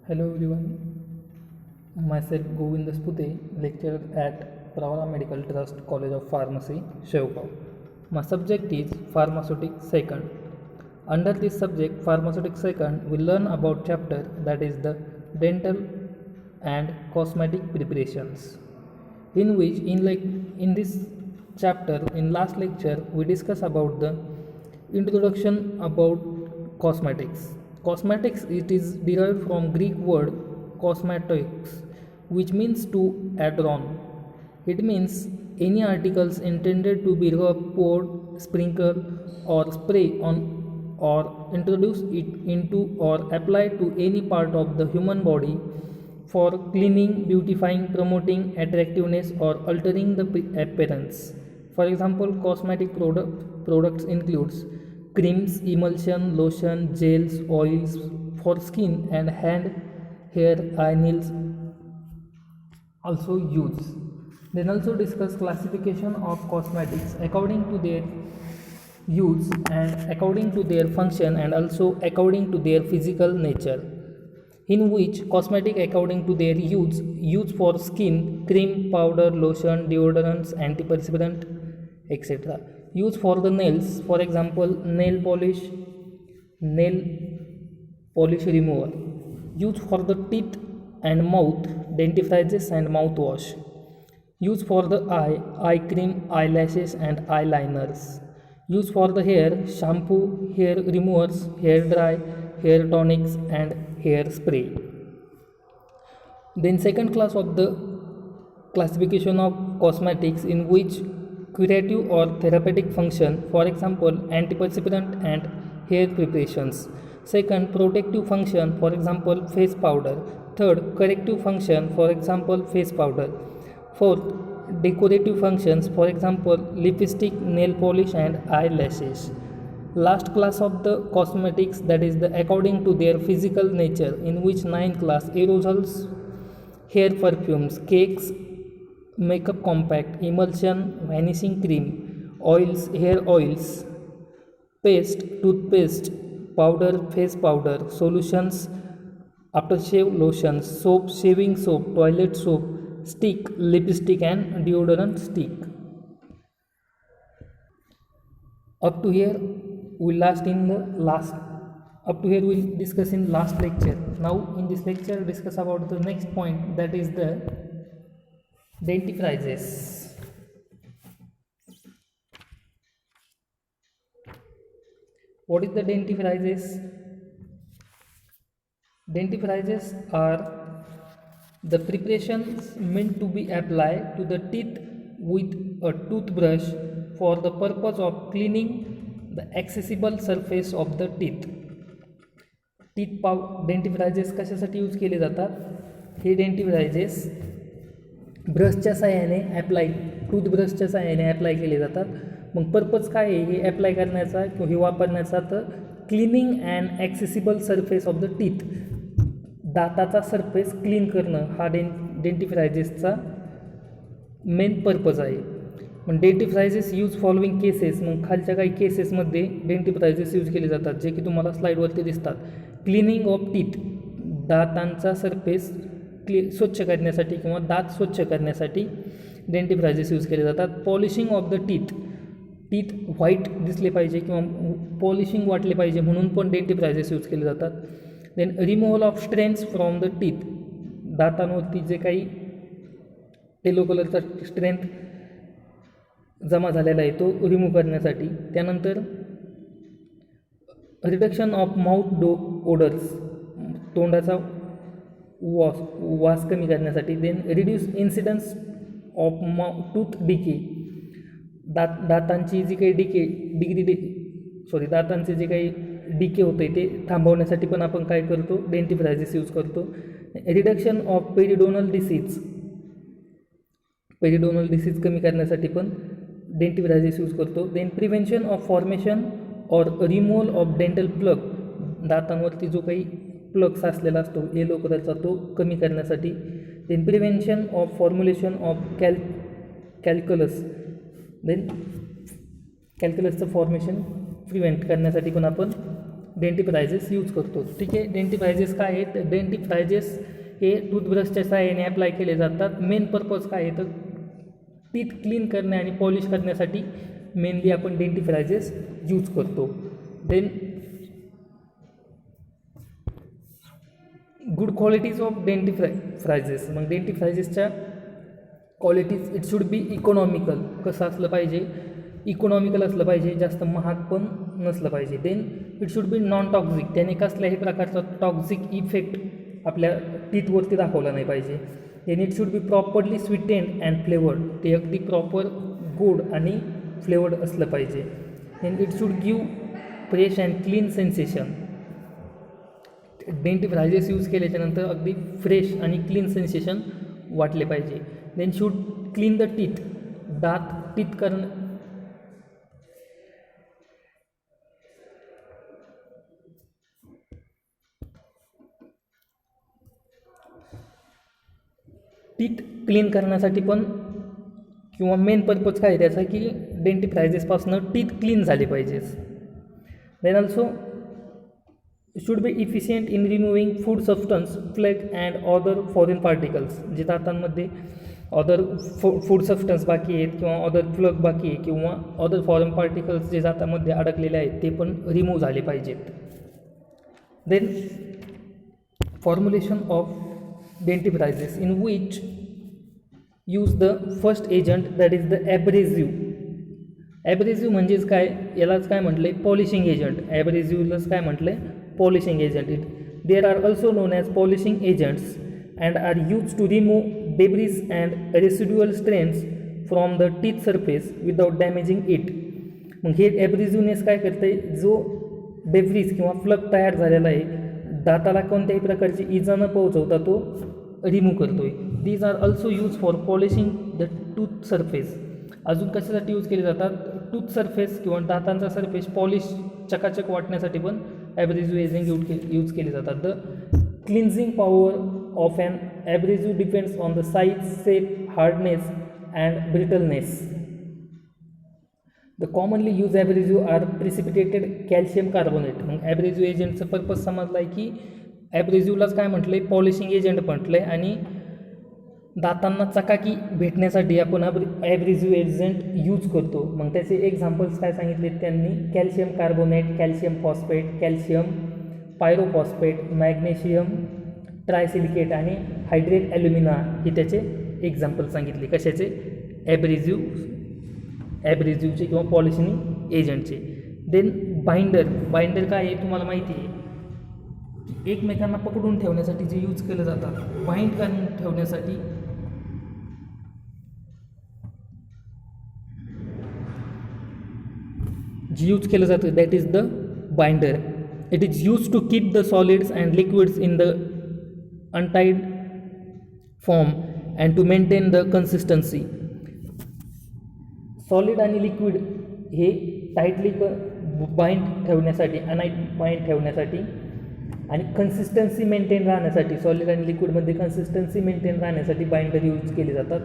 Hello everyone, myself Govind Spute, lecturer at Pravara Medical Trust College of Pharmacy, Shevgaon. My subject is Pharmaceutic Second. Under this subject, Pharmaceutic Second, we learn about chapter that is the dental and cosmetic preparations. In which, in this chapter, in last lecture, we discuss about the introduction about cosmetics. Cosmetics, it is derived from Greek word cosmetics, which means to adorn. It means any articles intended to be rubbed, poured, sprinkled, or spray on or introduce it into or applied to any part of the human body for cleaning, beautifying, promoting attractiveness, or altering the appearance. For example, cosmetic products includes creams, emulsion, lotion, gels, oils for skin and hand, hair, eye, nails also use. Then also discuss classification of cosmetics according to their use and according to their function and also according to their physical nature, in which cosmetic according to their use for skin, cream, powder, lotion, deodorants, antiperspirant, etc. Use for the nails, for example, nail polish remover. Use for the teeth and mouth, dentifrices and mouthwash. Use for the eye cream, eyelashes and eyeliners. Use for the hair, shampoo, hair removers, hair dry, hair tonics and hair spray. Then second class of the classification of cosmetics, in which curative or therapeutic function, for example, antiperspirant and hair preparations. Second, protective function, for example, face powder. Third, corrective function, for example, face powder. Fourth, decorative functions, for example, lipstick, nail polish and eyelashes. Last class of the cosmetics, that is the according to their physical nature, in which 9th class, aerosols, hair perfumes, cakes, makeup compact, emulsion, vanishing cream, oils, hair oils, paste, toothpaste, powder, face powder, solutions, aftershave lotions, soap, shaving soap, toilet soap, stick, lipstick and deodorant stick. Up to here we'll discuss in last lecture. Now in this lecture discuss about the next point, that is the dentifrices. What is the dentifrices? Dentifrices are the preparations meant to be applied to the teeth with a toothbrush for the purpose of cleaning the accessible surface of the teeth. डेंटिफ्रायझेस कशासाठी use केले जातात? हे डेंटिफ्रायझेस ब्रशच्या साहाय्याने टूथब्रशच्या साहाय्याने apply केले जातात. मग purpose काय आहे हे apply करण्याचा किंवा हे वापरण्याचा? तर cleaning and accessible surface of the teeth, दाताचा सरफेस क्लीन करणं हा डेंटिफ्रायझेसचा मेन पर्पज आहे. मग डेंटिफ्रायझेस यूज फॉलोइंग केसेस, मग खालच्या काही केसेसमध्ये डेंटिफ्रायझेस यूज केले जातात, जे की तुम्हाला स्लाईडवरती दिसतात. क्लिनिंग ऑफ टीथ, दातांचा सरफेस स्वच्छ करण्यासाठी किंवा दात स्वच्छ करण्यासाठी डेंटिफ्रायझेस यूज केले जातात. Polishing of the teeth white दिसले पाहिजे किंवा पॉलिशिंग वाटले पाहिजे म्हणून पण डेंटिफ्रायझेस यूज केले जातात. Then removal of strains from the teeth, दातांवरती जे काही येलो कलरचा स्ट्रेंथ जमा झालेला आहे तो रिमूव्ह करण्यासाठी. त्यानंतर रिडक्शन ऑफ माउथ ओडर्स, तोंडाचा वास कमी करण्यासाठी. Then reduce incidence of tooth decay, दातांची जी काही दातांचे जे काही डिके होते ते थांबवण्यासाठी पण आपण काय करतो? डेंटिफ्रायझेस यूज करतो. रिडक्शन ऑफ पेरिडोनल डिसीज कमी करण्यासाठी पण डेंटिफ्रायझेस यूज करतो. देन प्रिव्हेन्शन ऑफ फॉर्मेशन और रिमूव्हल ऑफ डेंटल प्लग, दातांवरती जो काही प्लग साचलेला असतो येलो कलरचा तो कमी करण्यासाठी. Then prevention of formulation of calculus, then कॅल्क्युलसचं फॉर्मेशन प्रिव्हेंट करण्यासाठी पण आपण डेंटिफ्रायझेस यूज करतो. ठीक आहे, डेंटिफ्रायझेस काय आहेत? डेंटिफ्रायझेस हे टूथब्रशच्या सहाय्याने अप्लाय केले जातात. मेन पर्पज काय आहे तर टीथ क्लीन करणे आणि पॉलिश करण्यासाठी मेनली आपण डेंटिफ्रायझेस यूज करतो. Then good qualities of dentifrices. मग डेंटिफ्रायझेसच्या qualities, it should be economical. कसं असलं पाहिजे? इकॉनॉमिकल असलं पाहिजे, जास्त महाग पण नसलं पाहिजे. Then it should be non toxic. त्याने कसल्याही प्रकारचा टॉक्झिक इफेक्ट आपल्या टीथवरती दाखवला नाही पाहिजे. Then it should be properly sweetened and flavoured. ते अगदी प्रॉपर गोड आणि फ्लेवर्ड असलं पाहिजे. Then it should give fresh and clean sensation. Dentifrices use केल्याच्यानंतर अगदी फ्रेश आणि क्लीन सेन्सेशन वाटले पाहिजे. Then should clean the teeth. दात टीथ टीथ क्लीन करण्यासाठी पण किंवा मेन पर्पज काय आहे त्याचा की डेंटिफ्रायझेसपासून टीथ क्लीन झाले पाहिजे. Then also should be efficient in removing food substance, plaque and other foreign particles. जे दातांमध्ये अदर फूड सबस्टन्स बाकी आहेत किंवा अदर प्लग बाकी आहे किंवा अदर फॉरेन पार्टिकल्स जे दातामध्ये अडकलेले आहेत ते पण रिमूव्ह झाले पाहिजेत. Then formulation of dentifrices in which use the first agent that is the abrasive. Abrasive म्हणजेच काय? यालाच काय म्हटलं आहे? Polishing agent. ॲब्रेझिव्हलाच काय म्हटलं आहे? polishing agent. There are also known as polishing agents and are used to remove debris and residual stains from the teeth surface without damaging it. मग हे ॲब्रेझिव्हनेस काय करते? जो डेब्रिस किंवा फ्लग तयार झालेला आहे दाताला कोणत्याही प्रकारची इजा न पोहोचवता तो रिमूव्ह करतोय. These are also use for polishing the tooth surface. अजून कशासाठी यूज केले जातात? टूथ सरफेस किंवा दातांचा सरफेस पॉलिश चकाचक वाटण्यासाठी पण ॲब्रेझिव्ह एजंट यूज केले जातात. The cleansing power of an abrasive depends on the size, shape, hardness and brittleness. The commonly use abrasive are precipitated calcium carbonate. मग ॲब्रेझिव्ह एजंटचं पर्पज समजला आहे की ॲब्रेझिव्हलाच काय म्हटलं आहे? पॉलिशिंग एजंट म्हटलं आहे आणि दातांना चकाकी भेटण्यासाठी आपण ॲब्रेझिव्ह एजंट यूज करतो. मग त्याचे एक्झाम्पल्स काय सांगितले त्यांनी? Calcium carbonate, calcium phosphate, calcium pyrophosphate, magnesium trisilicate आणि हायड्रेट ॲल्युमिना हे त्याचे एक्झाम्पल सांगितले. कशाचे? ॲब्रेझिव्हचे किंवा पॉलिशिंग एजंटचे. Then binder. बाइंडर काय आहे तुम्हाला माहिती आहे? एकमेकांना पकडून ठेवण्यासाठी जे यूज केलं जातात, बाइंड करून ठेवण्यासाठी जे यूज केलं जातं that is the binder. It is use to keep the solids and liquids in the untied form and to maintain the consistency. Solid आणि लिक्विड हे टाईटली बाइंड ठेवण्यासाठी, बाइंड ठेवण्यासाठी आणि कन्सिस्टन्सी मेंटेन राहण्यासाठी, सॉलिड आणि लिक्विडमध्ये कन्सिस्टन्सी मेंटेन राहण्यासाठी binder use केले जातात.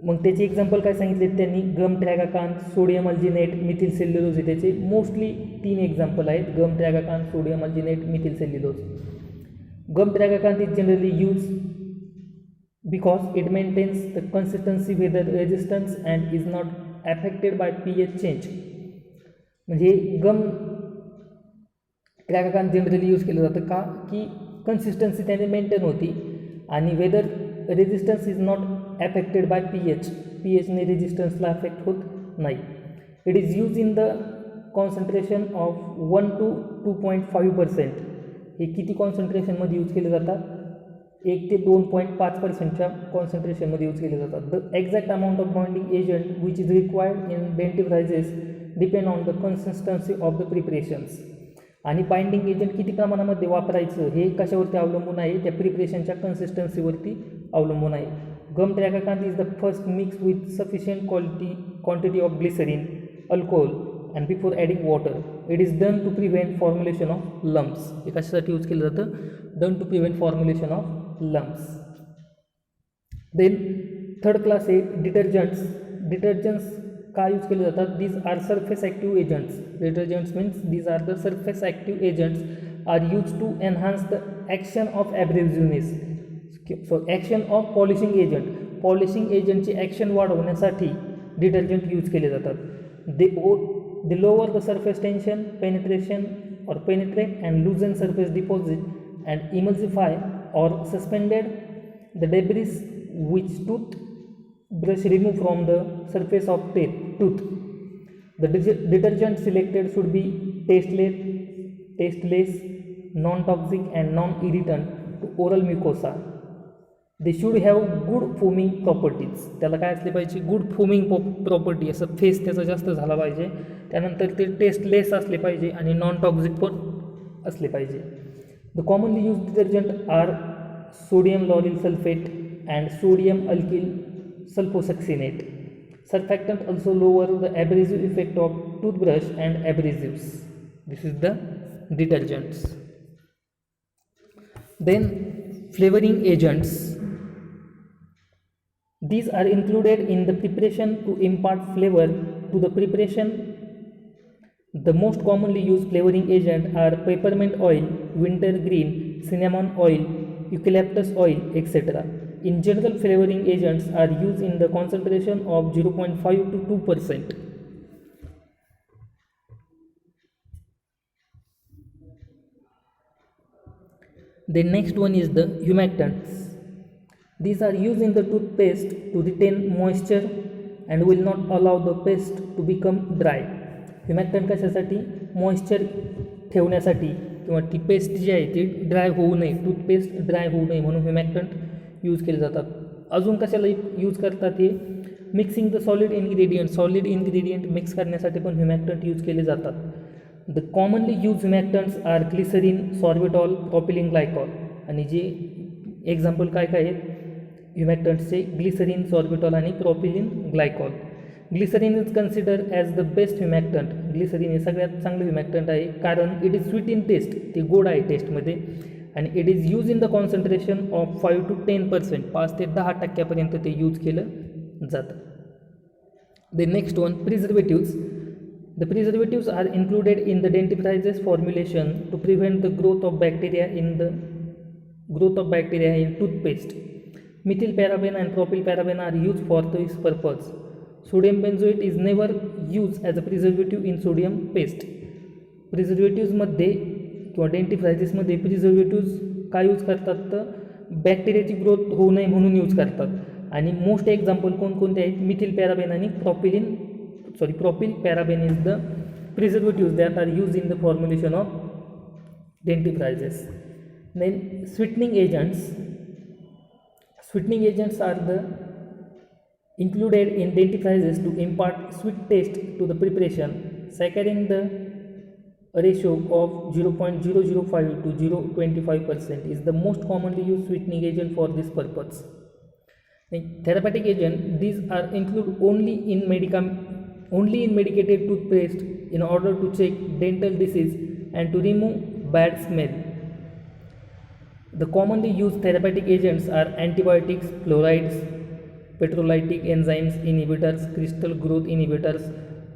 मग त्याचे एक्झाम्पल काय सांगितले त्यांनी? Gum tragacanth, sodium alginate, methyl cellulose हे त्याचे मोस्टली 3 एक्झाम्पल आहेत. Gum tragacanth, sodium alginate, methyl cellulose. Gum tragacanth is generally use because it maintains the consistency with resistance and is not affected by pH change. म्हणजे gum ट्रॅगाकान generally use केलं जातं का? की consistency त्याने maintain होती आणि whether resistance is not affected by pHने रेजिस्टन्सला अफेक्ट होत नाही. It is use in the concentration of 1 to 2.5%. हे किती कॉन्सन्ट्रेशनमध्ये यूज केले जातात? 1 ते 2.5%च्या कॉन्सन्ट्रेशनमध्ये यूज केले जातात. The exact amount of binding agent which is required in dentifrices depend on the consistency of the preparations. आणि बाइंडिंग एजंट किती प्रमाणामध्ये वापरायचं हे कशावरती अवलंबून आहे? त्या प्रिपरेशनच्या कन्सिस्टन्सीवरती अवलंबून आहे. Gum tragacanth is the first mix with sufficient quantity of glycerine, alcohol and before adding water. It is done to prevent formulation of lumps. हे कशासाठी यूज केलं जातं? Done to prevent formulation of lumps. Then third class आहे detergents. Detergents का use केले जातात? These are surface active agents. Detergents means these are the surface active agents are use to enhance the action of ॲब्रेसिव्हनेस. So action of polishing agent. Polishing एजंटची action वाढवण्यासाठी detergent use केले जातात. They lower the surface tension, penetration or penetrate and loosen surface deposit and emulsify or suspended the debris which tooth brush remove from the surface of tooth. The detergent selected should be tasteless, non-toxic and non-irritant to oral mucosa. They should have good foaming properties. त्याला काय असले पाहिजे? Good foaming property. असं face त्याचा जास्त झाला पाहिजे. त्यानंतर ते टेस्टलेस असले पाहिजे आणि नॉन टॉक्सिक पण असले पाहिजे. The commonly use detergent are sodium lauryl sulphate and sodium alkyl sulfosuccinate. Surfactant also lower the abrasive effect of toothbrush and abrasives. This is the detergents. Then flavouring agents. These are included in the preparation to impart flavor to the preparation. The most commonly used flavoring agent are peppermint oil, wintergreen, cinnamon oil, eucalyptus oil, etc. In general, flavoring agents are used in the concentration of 0.5 to 2%. The next one is the humectants. These are used in the toothpaste to retain moisture and will not allow the paste to become dry. Humectant कशासाठी? Moisture ठेवण्यासाठी किंवा ती paste जी आहे ती dry होऊ नये, toothpaste dry होऊ नये म्हणून ह्युमॅक्टंट यूज केले जातात. अजून कशाला यूज करतात? हे mixing the solid ingredient mix करण्यासाठी पण ह्युमॅक्टंट यूज केले जातात. The commonly use humectants are glycerine, sorbitol, propylene glycol. आणि जे एक्झाम्पल काय काय आहेत ह्युमॅक्टंट्सचे? ग्लिसरीन, सॉर्बिटॉल आणि propylene glycol. Glycerine is consider as the best humectant. Glycerine हे सगळ्यात चांगलं ह्युमॅक्टंट आहे कारण it is sweet in taste. ते गोड आहे टेस्टमध्ये. आणि it is use in the concentration of 5 to 10%. 5 ते 10% ते यूज केलं जातं. The next one, preservatives. The preservatives are included in the dentifrices formulation to prevent the growth of bacteria in toothpaste. Methyl paraben and propyl paraben are used for this purpose. Sodium benzoate is never used as a preservative in sodium paste. प्रिझर्वेटिव्समध्ये किंवा डेंटिफ्रायझेसमध्ये preservatives काय use करतात? तर बॅक्टेरियाची growth होऊ नये म्हणून use करतात. आणि most example कोणकोणते आहेत? मिथिल पॅराबेन आणि propyl paraben is the preservatives that are used in the formulation of dentifrices. Then sweetening agents. Sweetening agents are the included in dentifrices to impart sweet taste to the preparation. Saccharin the ratio of 0.005 to 0.25% is the most commonly used sweetening agent for this purpose. Therapeutic agent, these are included only in medicated toothpaste in order to check dental disease and to remove bad smell. The commonly used therapeutic agents are antibiotics, fluorides, petrolytic enzymes inhibitors, crystal growth inhibitors,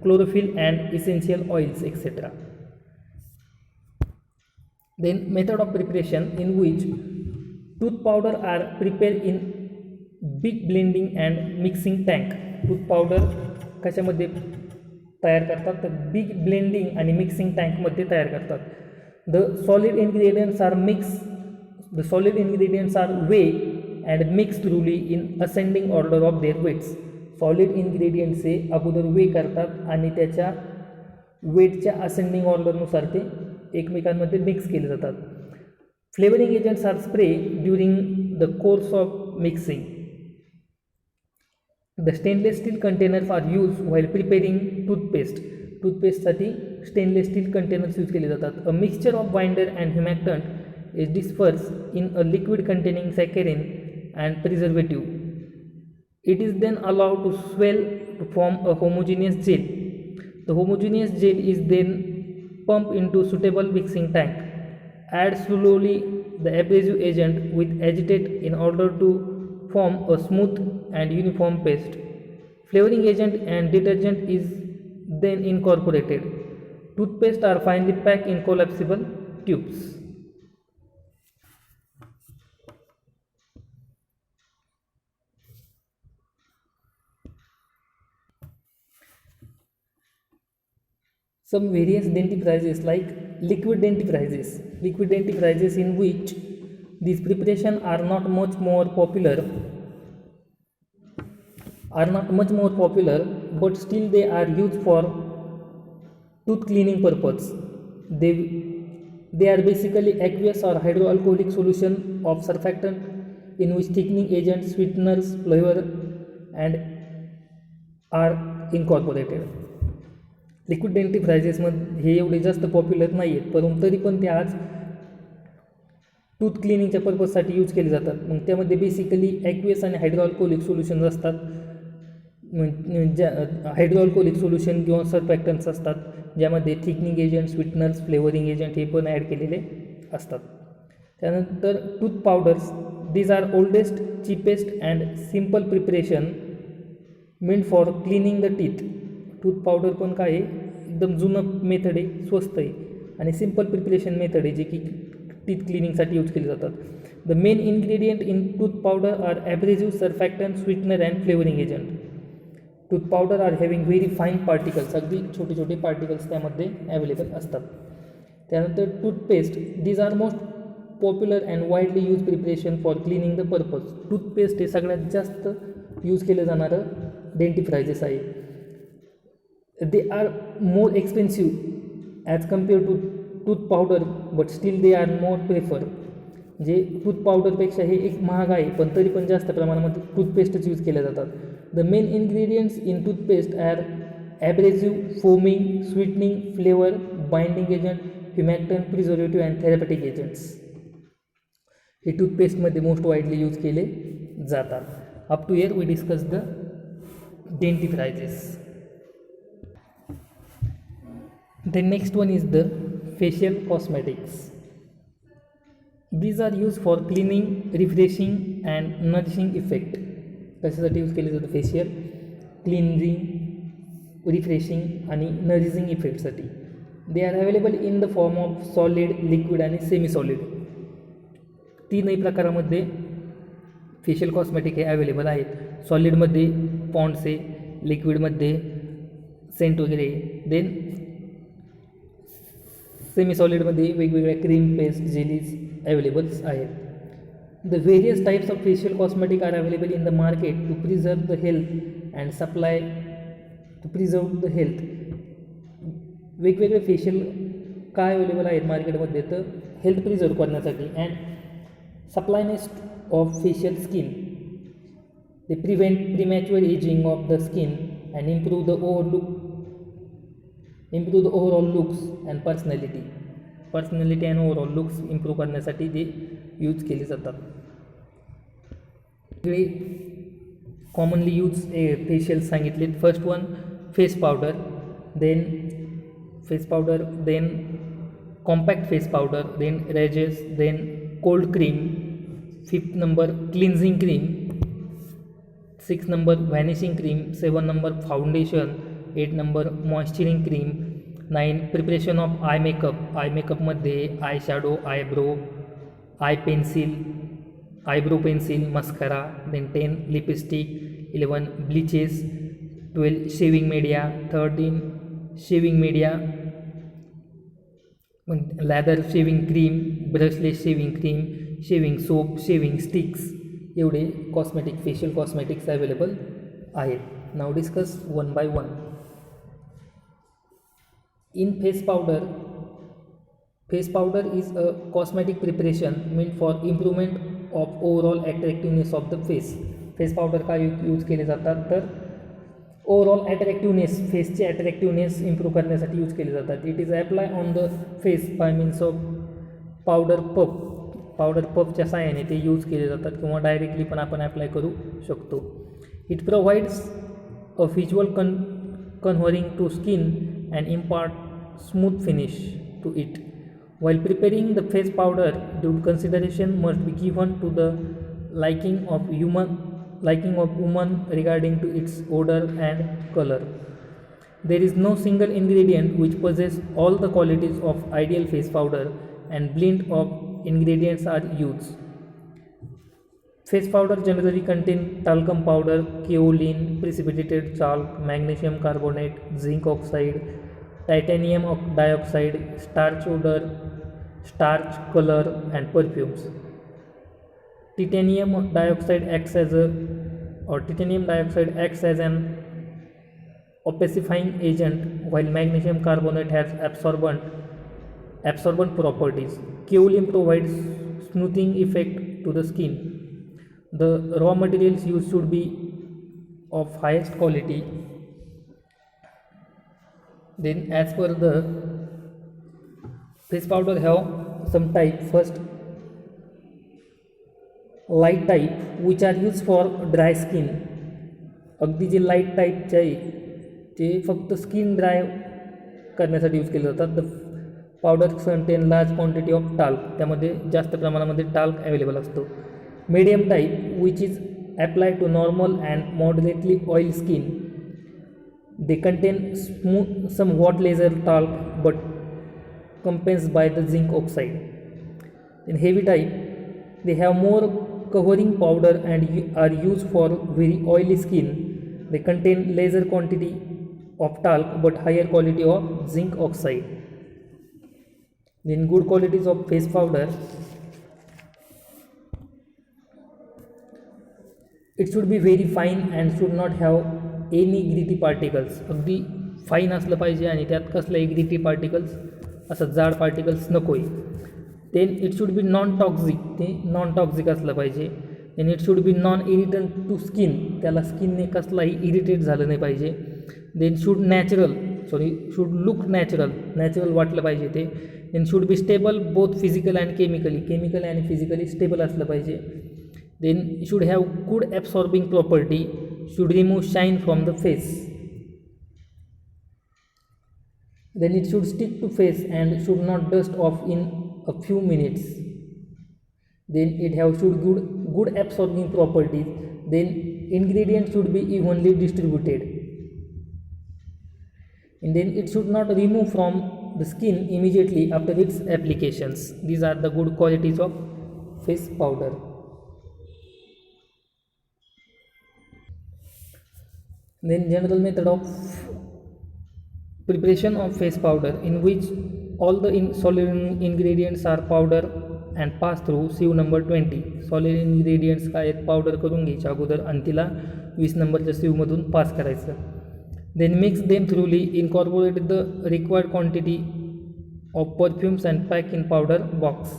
chlorophyll and essential oils, etc. Then method of preparation, in which tooth powder are prepared in big blending and mixing tank. Tooth powder कशामध्ये तयार करतात? तर big blending आणि mixing टँकमध्ये तयार करतात. The solid ingredients are weigh and mix thoroughly in ascending order of their weights. Solid इन्ग्रेडियंट्सचे अगोदर वे करतात आणि त्याच्या वेटच्या असेंडिंग ऑर्डरनुसार ते एकमेकांमध्ये मिक्स केले जातात. Flavouring agents are spray during the course of mixing. The stainless steel containers are used while preparing toothpaste. टूथपेस्टसाठी स्टेनलेस स्टील कंटेनर्स यूज केले जातात. A mixture of binder and humectant is dispersed in a liquid containing saccharin and preservative. It is then allowed to swell to form a homogeneous gel. The homogeneous gel is then pumped into suitable mixing tank. Add slowly the abrasive agent with agitate in order to form a smooth and uniform paste. Flavoring agent and detergent is then incorporated. Toothpaste are finally packed in collapsible tubes. Some various dentifrices like liquid dentifrices in which these preparations are not much more popular, but still they are used for tooth cleaning purpose. They are basically aqueous or hydroalcoholic solution of surfactant in which thickening agents, sweeteners, flavor and are incorporated. Liquid डेंटिफ्रायझेसमध्ये हे एवढे जास्त popular नाही आहेत, परंतु तरी पण ते आज टूथ क्लिनिंगच्या पर्पजसाठी यूज केले जातात. मग त्यामध्ये बेसिकली ॲक्वेस आणि हायड्रोअल्कोहोलिक सोल्युशन्स असतात. ज्या हायड्रोअल्कोहोलिक सोल्युशन किंवा सर्फॅक्टन्स असतात, ज्यामध्ये thickening agent, sweeteners, flavouring agent हे पण ॲड केलेले असतात. त्यानंतर tooth powders, these are oldest, cheapest and simple preparation meant for cleaning the teeth. Tooth powder पण काय आहे, एकदम जुनं मेथड आहे, स्वस्त आहे आणि सिम्पल प्रिपरेशन मेथड आहे, जे की टीथ क्लिनिंगसाठी यूज केले जातात. The main ingredient in tooth powder are abrasive, surfactant, sweetener and flavouring agent. Tooth powder are having very fine particles, अगदी छोटे छोटे पार्टिकल्स त्यामध्ये अवेलेबल असतात. त्यानंतर toothpaste, these are most popular and widely use preparation for cleaning the purpose. Toothpaste हे सगळ्यात जास्त use केलं जाणारं डेंटिफ्रायझेस आहे. They are more expensive as compared to tooth powder, but still they are more preferred. जे tooth पावडरपेक्षा हे एक महाग आहे, पण तरी पण जास्त प्रमाणामध्ये टूथपेस्टच यूज केल्या जातात. The main ingredients in toothpaste are abrasive, foaming, sweetening, flavour, binding agent, humectant, preservative and therapeutic agents हे टूथपेस्टमध्ये मोस्ट वाईडली यूज केले जातात. Up to here we discuss the dentifrices. The next one is the facial cosmetics. These are used for cleaning, refreshing and nourishing effect. कशासाठी use केले जातं? Facial cleansing, refreshing आणि nourishing इफेक्टसाठी. They are available in the form of solid, liquid आणि semi solid. तीनही प्रकारामध्ये facial cosmetic हे available आहेत. सॉलिडमध्ये पॉन्ड्स आहे, लिक्विडमध्ये सेंट वगैरे, देन सेमी सॉलिडमध्ये वेगवेगळ्या क्रीम, पेस्ट, जेलीज अवेलेबल्स आहेत. The various types of facial cosmetic are available in the market to preserve the health and supply to preserve the health. वेगवेगळे facial काय अवेलेबल आहेत मार्केटमध्ये, तर हेल्थ प्रिझर्व करण्यासाठी and suppleness of facial skin. They prevent premature ageing of the skin and improve the overall looks and personality and overall looks improve करण्यासाठी जे use केले जातात. हे कॉमनली यूज फेशियल्स सांगितलेत. First one face powder, then compact face powder, then rouges, then cold cream, 5th number cleansing cream, 6th number vanishing cream, 7 number foundation, 8 number moisturising cream, 9 preparation of eye makeup. Eye मेकअपमध्ये eye shadow, eyebrow, eyebrow pencil, mascara, then 10 lipstick, 11 bleaches, 12 shaving media, 13 shaving media, lather shaving cream, brushless shaving cream, shaving soap, shaving sticks, एवढे facial cosmetics available आहेत. Now discuss one by one. In face powder is a cosmetic preparation meant for improvement of overall attractiveness of the face. Face powder का use केले जातात, तर overall attractiveness, फेसचे attractiveness improve करण्यासाठी use केले जातात. It is apply on the face by means of powder पफच्या साहाय्याने ते यूज केले जातात, किंवा डायरेक्टली पण आपण अप्लाय करू शकतो. It provides a visual covering to skin and impart smooth finish to it. While preparing the face powder, due consideration must be given to the liking of liking of women regarding to its odor and color. There is no single ingredient which possesses all the qualities of ideal face powder, and blend of ingredients are used. Face powder generally contain talcum powder, kaolin, precipitated chalk, magnesium carbonate, zinc oxide, titanium dioxide, starch odor, starch color, and perfumes. Titanium dioxide acts as a or titanium dioxide acts as an opacifying agent, while magnesium carbonate has absorbent properties. Kaolin provides smoothing effect to the skin. The raw materials used should be of highest quality. Then, as per the face powder have some type. First, light type which are use for dry skin. अगदी जे light टाईपचे आहे ते फक्त skin dry करण्यासाठी use केले जातात. The powder contain large quantity of talc, त्यामध्ये जास्त प्रमाणामध्ये टाल्क अवेलेबल असतो. Medium type which is apply to normal and moderately oil skin. They contain some what lesser talc but compens by the zinc oxide. In heavy type they have more covering powder and are used for very oily skin. They contain lesser quantity of talc but higher quality of zinc oxide. Then good qualities of face powder. It should be very fine and should not have any gritty particles. अगदी fine असलं पाहिजे आणि त्यात कसलाही gritty particles असं जाड particles नको आहे. Then it should be non toxic, ते नॉन टॉक्झिक असलं पाहिजे. Then it should be non irritant to skin, त्याला स्किनने कसलाही इरिटेट झालं नाही पाहिजे. देन शुड लुक नॅचरल वाटलं पाहिजे ते. Then should be stable both physical and chemically आणि फिजिकली स्टेबल असलं पाहिजे. Then should have good absorbing property, should remove shine from the face. Then it should stick to face and should not dust off in a few minutes. Then it should good absorbing properties. Then ingredients should be evenly distributed. And then it should not remove from the skin immediately after its applications. These are the good qualities of face powder. Then general method of preparation of face powder, in which all the solid ingredients are powder and pass through sieve number 20. Solid ingredients काय आहेत, powder करून घ्यायच्या अगोदर आणि तिला 20 नंबरच्या सिवमधून pass करायचं. Then mix them thoroughly, incorporate the required quantity of perfumes and pack in powder box.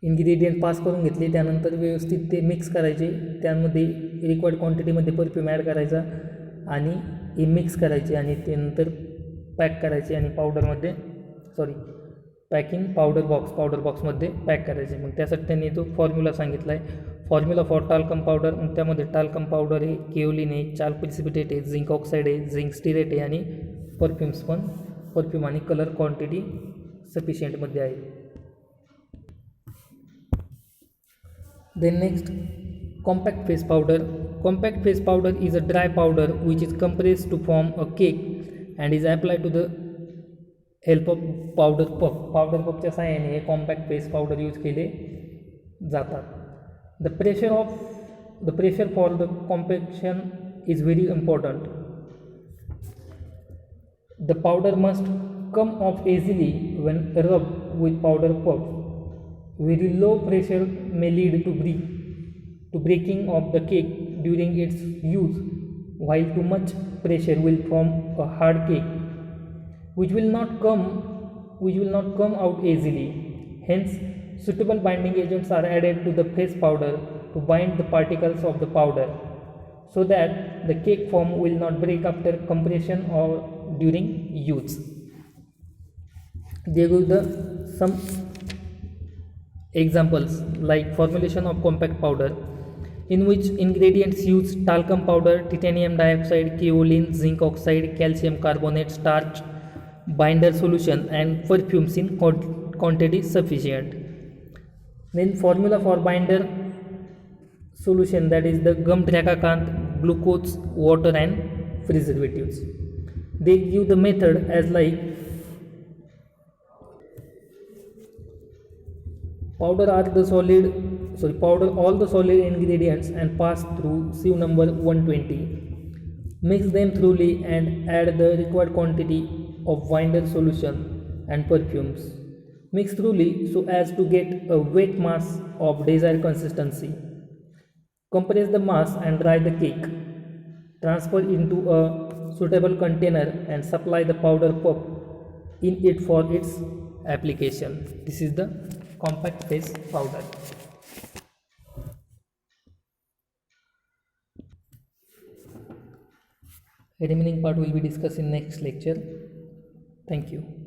Ingredient pass करून घेतले, त्यानंतर व्यवस्थित ते मिक्स करायचे, त्यामध्ये रिक्वायर्ड क्वांटिटीमध्ये परफ्यूम ॲड करायचा आणि हे मिक्स करायचे आणि त्यानंतर पॅक करायचे आणि पॅकिंग पावडर बॉक्समध्ये पॅक करायचे. मग त्यासाठी त्यांनी तो फॉर्म्युला सांगितला आहे. फॉर्म्युला फॉर टाल्कम पावडर, मग त्यामध्ये टाल्कम पावडर आहे, केओलिन आहे, चाल्क प्रिसिपिटेट आहे, झिंक ऑक्साईड आहे, झिंक स्टिरेट आहे आणि परफ्यूम आणि कलर क्वांटिटी सफिशियंटमध्ये आहे. Then next, compact face powder. Compact face powder is a dry powder which is compressed to form a cake and is applied to the help of powder puff. Powder puffच्या सहाय्याने हे compact face powder use केले जातात. The pressure for the compaction is very important. The powder must come off easily when rubbed with powder puff. Very low pressure may lead to breaking of the cake during its use, while too much pressure will form a hard cake which will not come out easily. Hence, suitable binding agents are added to the face powder to bind the particles of the powder so that the cake form will not break after compression or during use. They give some examples like formulation of compact powder, in which ingredients use talcum powder, titanium dioxide, kaolin, zinc oxide, calcium carbonate, starch, binder solution and perfumes in quantity sufficient. Then formula for binder solution, that is the gum tragacant, glucose, water and preservatives. They give the method as like powder all the solid ingredients and pass through sieve number 120. Mix them thoroughly and add the required quantity of binder solution and perfumes. Mix thoroughly so as to get a wet mass of desired consistency. Compress the mass and dry the cake. Transfer into a suitable container and supply the powder puff in it for its application. This is the compact phase powder. Remaining part will be discussed in next lecture. Thank you.